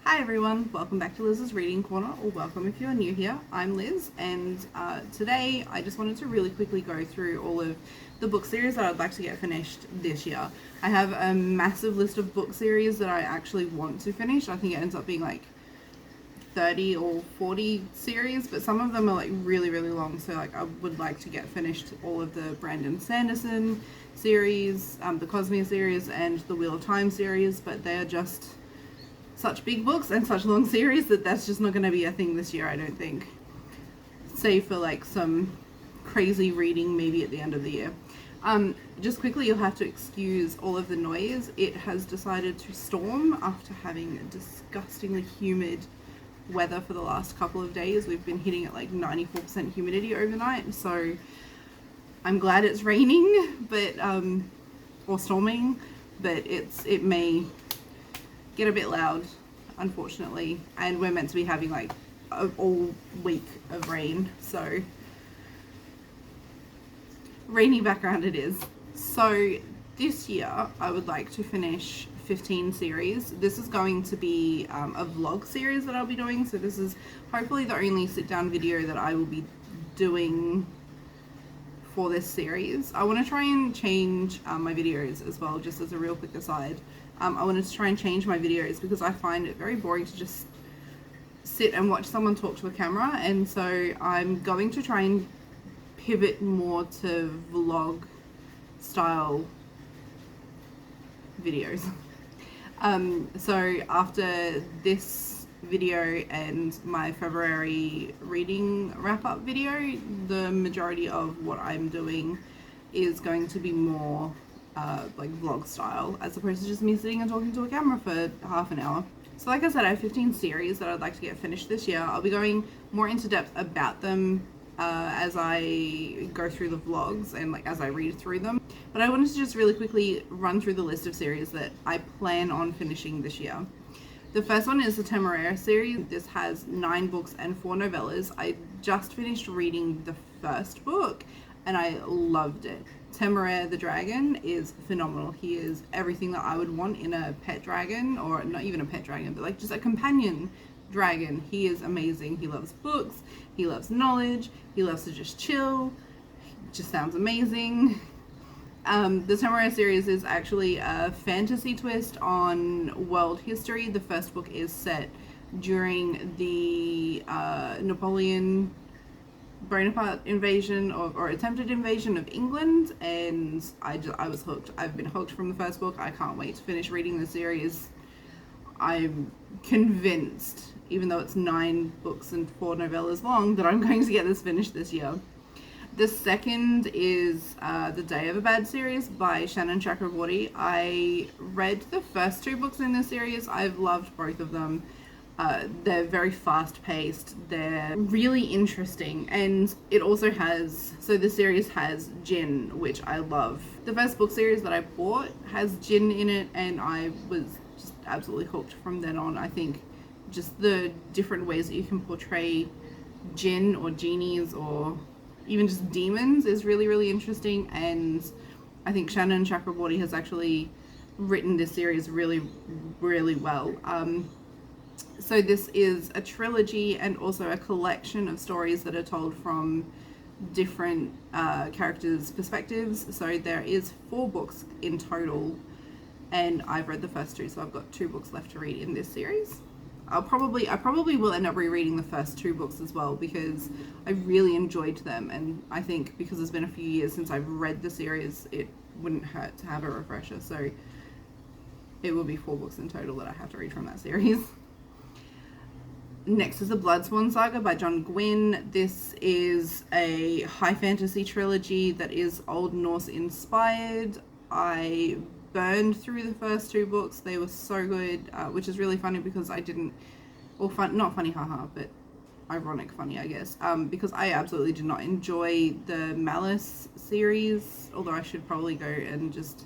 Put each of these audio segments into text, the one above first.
Hi everyone, welcome back to Liz's Reading Corner, or welcome if you're new here. I'm Liz, and today I just wanted to really quickly go through all of the book series that I'd like to get finished this year. I have a massive list of book series that I actually want to finish. I think it ends up being like 30 or 40 series, but some of them are like really long, so like I would like to get finished all of the Brandon Sanderson series, the Cosmere series, and the Wheel of Time series, but they are just such big books and such long series that's just not going to be a thing this year, I don't think. Save for like some crazy reading maybe at the end of the year. Just quickly, you'll have to excuse all of the noise. It has decided to storm after having disgustingly humid weather for the last couple of days. We've been hitting at like 94% humidity overnight, so I'm glad it's raining, but or storming, but it may get a bit loud, unfortunately, and we're meant to be having like all week of rain, so rainy background it is. So this year I would like to finish 15 series. This is going to be a vlog series that I'll be doing, so this is hopefully the only sit down video that I will be doing for this series. I want to try and change my videos as well, just as a real quick aside. I wanted to try and change my videos because I find it very boring to just sit and watch someone talk to a camera, and so I'm going to try and pivot more to vlog style videos. So after this video and my February reading wrap-up video, the majority of what I'm doing is going to be more like vlog style, as opposed to just me sitting and talking to a camera for half an hour. So like I said, I have 15 series that I'd like to get finished this year. I'll be going more into depth about them as I go through the vlogs and like as I read through them. But I wanted to just really quickly run through the list of series that I plan on finishing this year. The first one is the Temeraire Series. This has 9 books and 4 novellas. I just finished reading the first book and I loved it. Temeraire the dragon is phenomenal. He is everything that I would want in a pet dragon, or not even a pet dragon, but like just a companion dragon. He is amazing. He loves books, he loves knowledge, he loves to just chill. It just sounds amazing. The Temeraire series is actually a fantasy twist on world history. The first book is set during the Napoleon Bonaparte invasion or attempted invasion of England, and I was hooked. I've been hooked from the first book. I can't wait to finish reading the series. I'm convinced, even though it's 9 books and 4 novellas long, that I'm going to get this finished this year. The second is the Daevabad series by Shannon Chakraborty. I read the first 2 books in this series. I've loved both of them. They're very fast-paced, they're really interesting, and it also has, so the series has gin, which I love. The first book series that I bought has gin in it, and I was just absolutely hooked from then on. I think just the different ways that you can portray gin or genies or even just demons is really interesting, and I think Shannon Chakraborty has actually written this series really well. So this is a trilogy and also a collection of stories that are told from different characters' perspectives. So there is 4 books in total, and I've read the first 2, so I've got 2 books left to read in this series. I probably will end up rereading the first 2 books as well, because I really enjoyed them, and I think because it's been a few years since I've read the series, it wouldn't hurt to have a refresher. So it will be 4 books in total that I have to read from that series. Next is the Bloodsworn Saga by John Gwynne. This is a high fantasy trilogy that is Old Norse inspired. I burned through the first 2 books. They were so good, which is really funny because I didn't, or fun, not funny, haha, but ironic funny, I guess, because I absolutely did not enjoy the Malice series, although I should probably go and just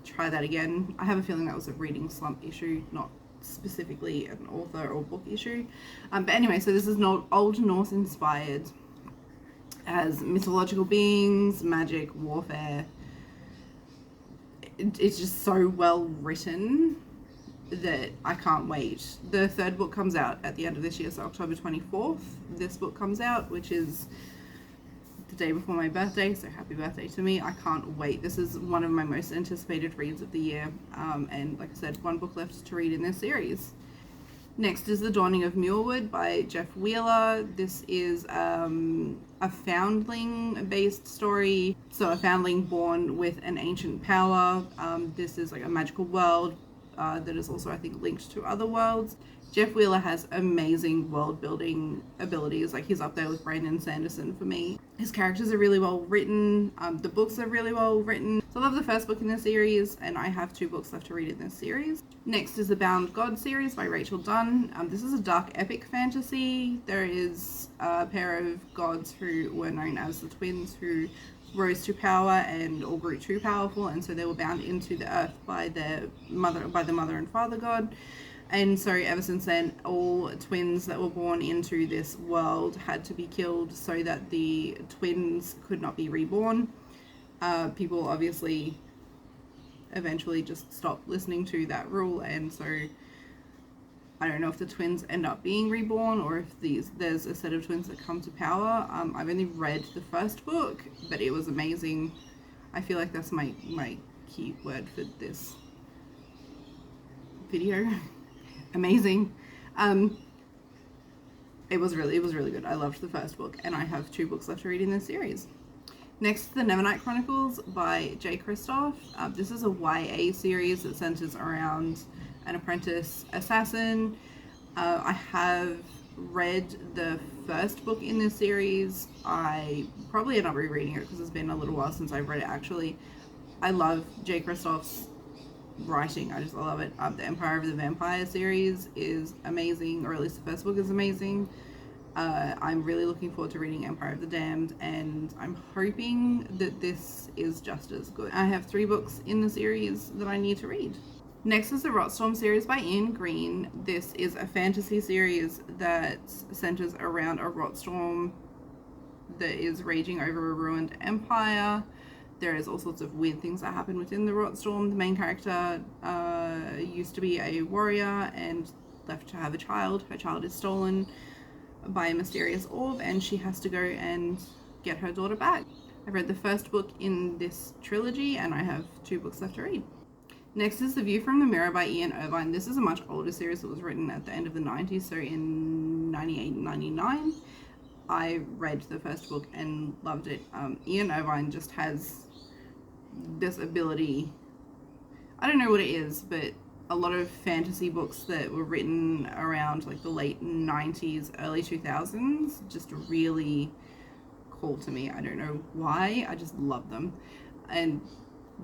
try that again. I have a feeling that was a reading slump issue, not specifically an author or book issue. But anyway, so this is not Old Norse inspired. It has mythological beings, magic, warfare. It's just so well written. that I can't wait. The third book comes out at the end of this year, so October 24th. This book comes out, which is the day before my birthday, so happy birthday to me. I can't wait. This is one of my most anticipated reads of the year, and like I said, one book left to read in this series. Next is The Dawning of Muirwood by Jeff Wheeler. This is a foundling-based story. So a foundling born with an ancient power. This is like a magical world that is also, I think, linked to other worlds. Jeff Wheeler has amazing world-building abilities. Like, he's up there with Brandon Sanderson for me. His characters are really well written. The books are really well written. So I love the first book in the series, and I have 2 books left to read in this series. Next is the Bound God series by Rachel Dunn. This is a dark epic fantasy. There is a pair of gods who were known as the twins who rose to power and all grew too powerful, and so they were bound into the earth by the mother and father god. And so ever since then, all twins that were born into this world had to be killed so that the twins could not be reborn. People obviously eventually just stopped listening to that rule, and so I don't know if the twins end up being reborn or if there's a set of twins that come to power. I've only read the first book, but it was amazing. I feel like that's my key word for this video. Amazing. It was really good. I loved the first book, and I have 2 books left to read in this series. Next, The Nevernight Chronicles by J. Kristoff. This is a YA series that centers around an apprentice assassin. I have read the first book in this series. I probably end up rereading it because it's been a little while since I've read it actually. I love J. Kristoff's writing. I love it. The Empire of the Vampire series is amazing, or at least the first book is amazing. I'm really looking forward to reading Empire of the Damned, and I'm hoping that this is just as good. I have 3 books in the series that I need to read. Next is the Rotstorm series by Ian Green. This is a fantasy series that centers around a Rotstorm that is raging over a ruined empire. There is all sorts of weird things that happen within the Rotstorm. The main character used to be a warrior and left to have a child. Her child is stolen by a mysterious orb, and she has to go and get her daughter back. I've read the first book in this trilogy, and I have 2 books left to read. Next is The View from the Mirror by Ian Irvine. This is a much older series that was written at the end of the 90s, so in 98 and 99. I read the first book and loved it. Ian Irvine just has this ability. I don't know what it is, but a lot of fantasy books that were written around like the late 90s, early 2000s just really call to me. I don't know why, I just love them, and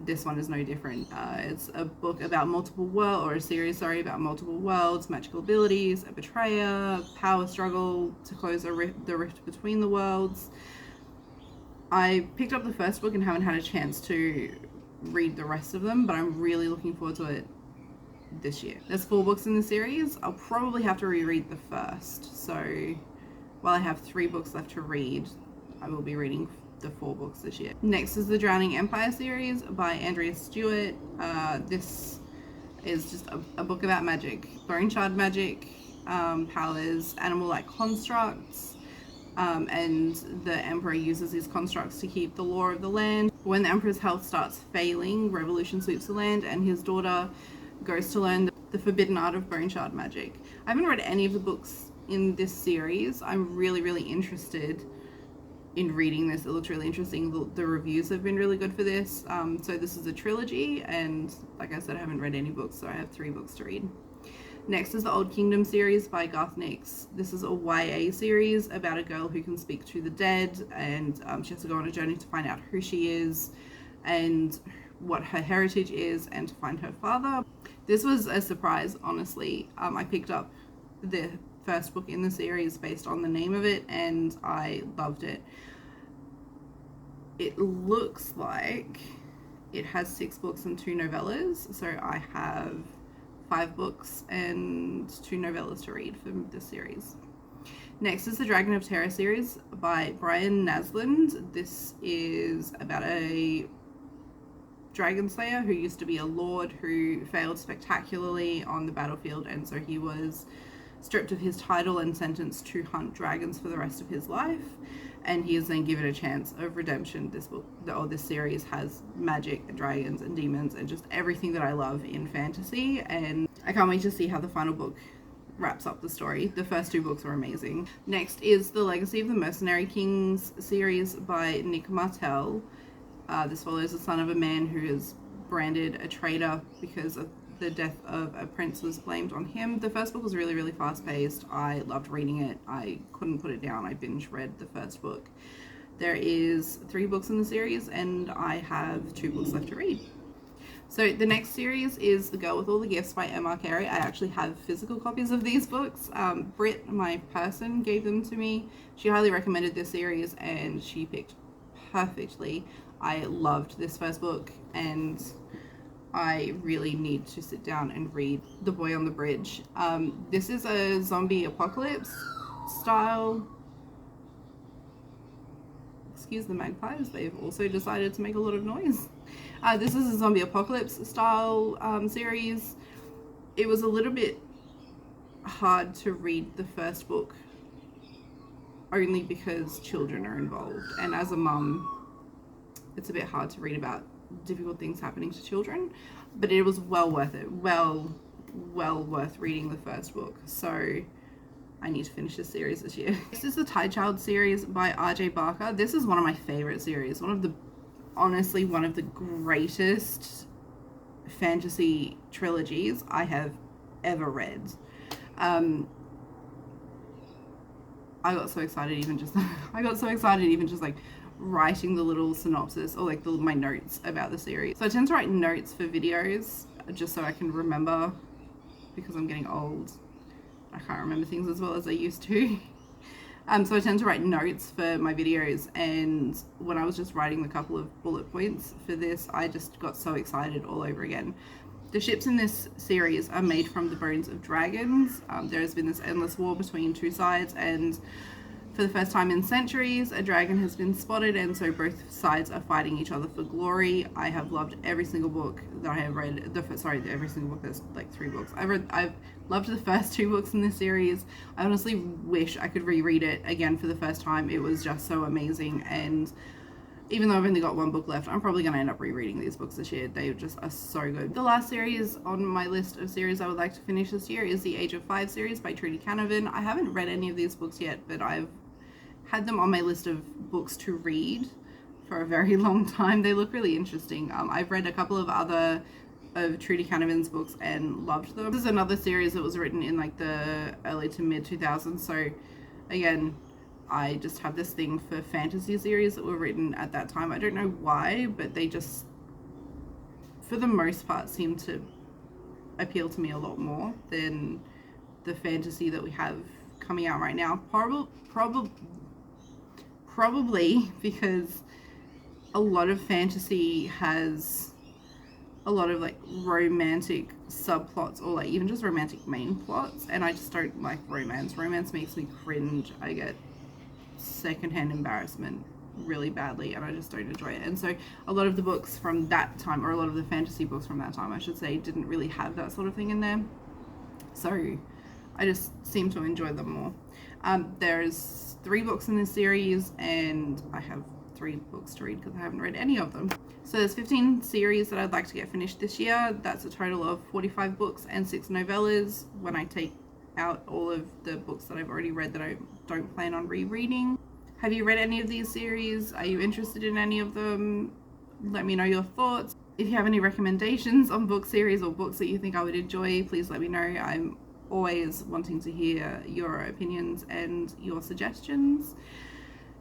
this one is no different. It's a book about multiple worlds, or a series, sorry, about multiple worlds, magical abilities, a betrayer, power struggle to close the rift between the worlds. I picked up the first book and haven't had a chance to read the rest of them, but I'm really looking forward to it this year. There's 4 books in the series. I'll probably have to reread the first, so while I have 3 books left to read, I will be reading the 4 books this year. Next is the Drowning Empire series by Andrea Stewart. This is just a book about magic, bone shard magic, powers, animal-like constructs, and the Emperor uses these constructs to keep the law of the land. When the Emperor's health starts failing, revolution sweeps the land, and his daughter goes to learn the forbidden art of bone shard magic. I haven't read any of the books in this series. I'm really interested in reading this. It looks really interesting. The reviews have been really good for this. So this is a trilogy, and like I said, I haven't read any books, so I have 3 books to read. Next is the Old Kingdom series by Garth Nix. This is a YA series about a girl who can speak to the dead, and she has to go on a journey to find out who she is and what her heritage is, and to find her father. This was a surprise, honestly. I picked up the first book in the series based on the name of it, and I loved it. It looks like it has 6 books and 2 novellas, so I have 5 books and 2 novellas to read from this series. Next is the Dragon of Terra series by Brian Nasland. This is about a dragon slayer who used to be a lord who failed spectacularly on the battlefield, and so he was stripped of his title and sentenced to hunt dragons for the rest of his life. And he is then given a chance of redemption. This book, or this series, has magic and dragons and demons and just everything that I love in fantasy, and I can't wait to see how the final book wraps up the story. The first 2 books are amazing. Next is The Legacy of the Mercenary Kings series by Nick Martell. This follows the son of a man who is branded a traitor because of the death of a prince was blamed on him. The first book was really, really fast-paced. I loved reading it. I couldn't put it down. I binge read the first book. There is 3 books in the series, and I have 2 books left to read. So the next series is The Girl with All the Gifts by M.R. Carey. I actually have physical copies of these books. Britt, my person, gave them to me. She highly recommended this series, and she picked perfectly. I loved this first book, and I really need to sit down and read The Boy on the Bridge. This is a zombie apocalypse style. Excuse the magpies, they've also decided to make a lot of noise. This is a zombie apocalypse style series. It was a little bit hard to read the first book only because children are involved, and as a mum it's a bit hard to read about difficult things happening to children, but it was well worth it. Well worth reading the first book. So I need to finish this series this year. This is the Tide Child series by R.J. Barker. This is one of my favorite series. Honestly, one of the greatest fantasy trilogies I have ever read. I got so excited even just like writing the little synopsis or like my notes about the series. So I tend to write notes for videos just so I can remember, because I'm getting old. I can't remember things as well as I used to. So I tend to write notes for my videos, and when I was just writing a couple of bullet points for this, I just got so excited all over again. The ships in this series are made from the bones of dragons. There has been this endless war between 2 sides, and for the first time in centuries, a dragon has been spotted, and so both sides are fighting each other for glory. I have loved every single book that I have read. Every single book. There's like 3 books. I've loved the first 2 books in this series. I honestly wish I could reread it again for the first time. It was just so amazing, and even though I've only got 1 book left, I'm probably going to end up rereading these books this year. They just are so good. The last series on my list of series I would like to finish this year is the Age of Five series by Trudy Canavan. I haven't read any of these books yet, but I've had them on my list of books to read for a very long time. They look really interesting. I've read a couple of other of Trudy Canavan's books and loved them. This is another series that was written in like the early to mid 2000s. So again, I just have this thing for fantasy series that were written at that time. I don't know why, but they just, for the most part, seem to appeal to me a lot more than the fantasy that we have coming out right now. Probably because a lot of fantasy has a lot of like romantic subplots, or like even just romantic main plots, and I just don't like romance. Romance makes me cringe. I get secondhand embarrassment really badly, and I just don't enjoy it. And so a lot of the books from that time, or a lot of the fantasy books from that time I should say, didn't really have that sort of thing in there, so I just seem to enjoy them more. There's 3 books in this series, and I have 3 books to read because I haven't read any of them. So there's 15 series that I'd like to get finished this year. That's a total of 45 books and 6 novellas when I take out all of the books that I've already read that I don't plan on rereading. Have you read any of these series? Are you interested in any of them? Let me know your thoughts. If you have any recommendations on book series or books that you think I would enjoy, please let me know. I'm always wanting to hear your opinions and your suggestions.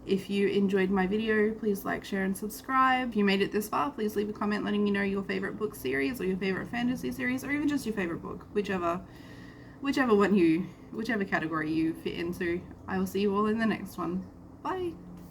If you enjoyed my video, please like, share, and subscribe. If you made it this far, please leave a comment letting me know your favorite book series, or your favorite fantasy series, or even just your favorite book, whichever category you fit into. I will see you all in the next one. Bye.